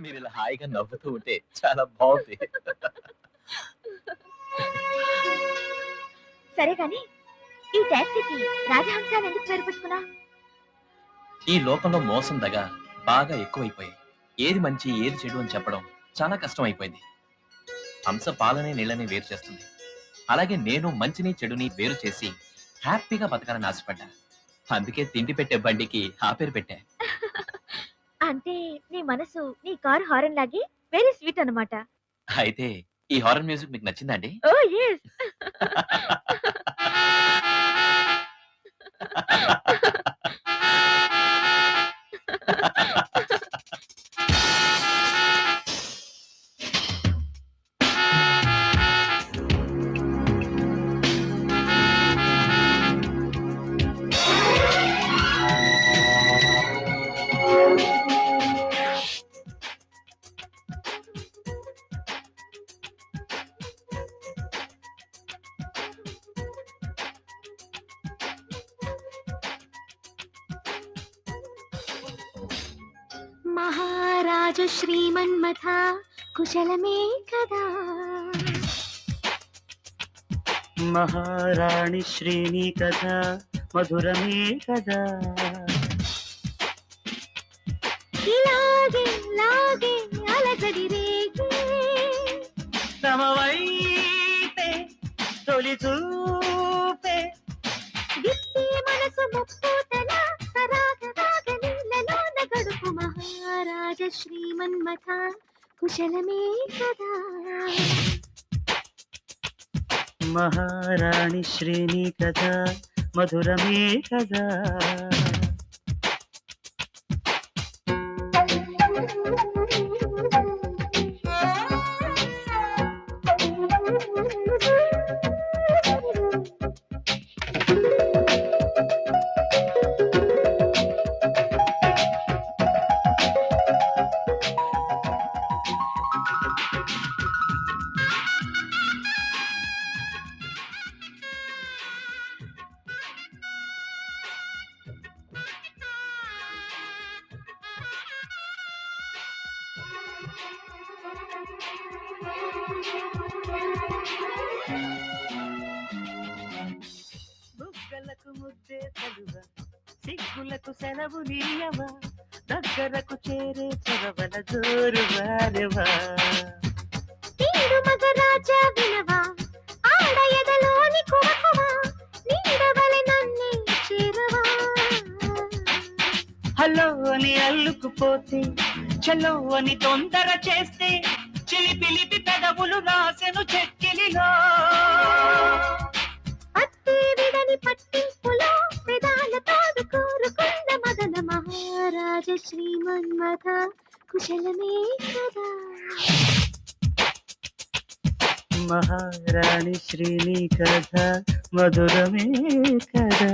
మీరు ఇలా హాయిగా నవ్వుతూ ఉంటే చాలా బాగుంది. సరే కానీ ఈ టాక్సీకి రాజహంస అని ఎందుకు పేరు పెట్టుకున్నా? ఈ లోకంలో మోసం దగ బాగా ఎక్కువైపోయాయి. ఏది మంచి ఏది చెడు అని చెప్పడం చాలా కష్టం అయిపోయింది. హంస పాలని నీళ్ళని వేరు చేస్తుంది. అలాగే నేను మంచిని చెడుని వేరు చేసి హ్యాపీగా బతకాలని ఆశపడ్డా. అందుకే తిండి పెట్టే బండికి ఆ పేరు పెట్టా. అంటే నీ మనసు నీ కారు హారన్ లాగే వెరీ స్వీట్ అన్నమాట. అయితే ఈ హారర్ మ్యూజిక్ మీకు నచ్చిందా అండి? ఓ ఎస్. మహారాజ శ్రీమన్మథ కుశలమే కదా. మహారాణి శ్రీని కథ మధురమే కదా. ఇలాగే లాగే అలజడి రేగే సమవైతే తొలి చూపే విప్పి మనసు ముప్పూతల సరాగరాగ నీళ్ళలోన గడుపు. మహారాజ శ్రీమన్మథ కుశలమే కదా. మహారాణి శ్రీని కథ మధురమే కదా. బుగ్గలకు ముద్దే తలువ సిగ్గులకు సెలవు నీయవా. దగ్గరకు చేరే చదవల జోరు వారెవా. తీరు మగరాజా వినవా ఆడ ఎదలోని కువకువా. నీడవలె నన్నే చేరవా. హలో అని అల్లుకుపోతే చలో అని తొందర చేస్తే చిలిపిలిపి పెదవులు రాసెను చెక్కిలిలో. పట్టి విడని పట్టింపులో పెదాలతో కోరుకున్న మదన. మహారాజ శ్రీమన్మథ కుశలమే కదా. మహారాణి శ్రీని కథ మధురమే కదా.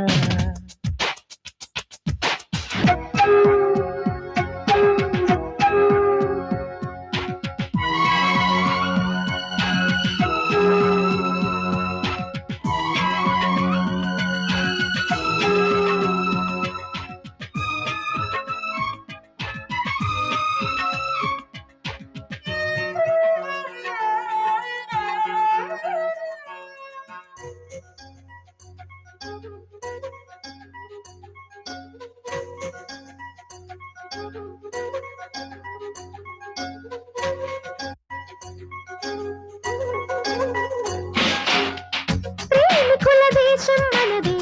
ప్రేమికుల దేశం మనదే,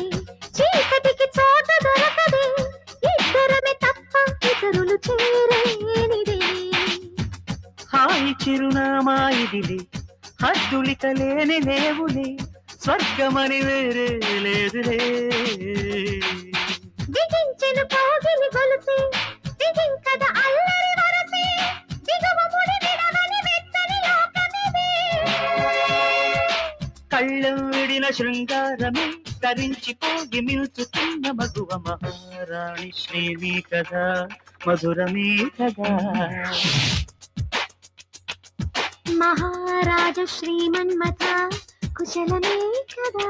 చీకటికి చోట దొరకదే. ఇద్దరమే తప్ప ఇతరులు చేరేనిదే. హాయి చిరునామా ఇదిలే హద్దులిక లేని లేవులే. స్వర్గమని వేరే లేదులే. బిగించెను కోగిలి గొలుసే బిగింకద అల్లరి వరసే. దిగువ ముడి విడవని వెచ్చని లోకమిదే. కళ్ళం విడిన శృంగారమే తరించిపోగి మిల్చుతున్న మగువ. మహారాణి శ్రీని కదా మధురమే కదా. మహారాజ శ్రీమన్మథ కుశలమే కదా.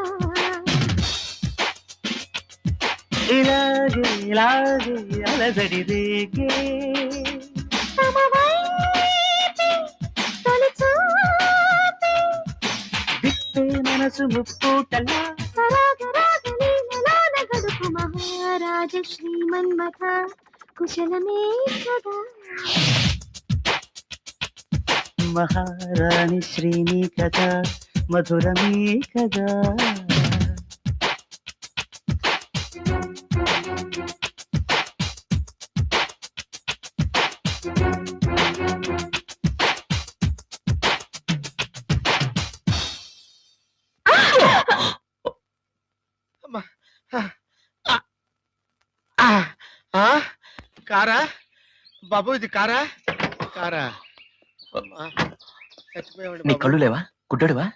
ఇలాగే ఇలాగే అలజడి రేగే సమవై మనసు ముప్పూటలా సరాగరాగలీలలోన గడుపు మహారాజ శ్రీమన్మథ కుశలమే కదా మహారాణి శ్రీని కదా మధురమే కదా కారా బాబు, ఇది కారా? కారా? అమ్మా, చచ్చిపోయామండి నీ బాబు. కళ్ళు లేవా? గుడ్డడువా?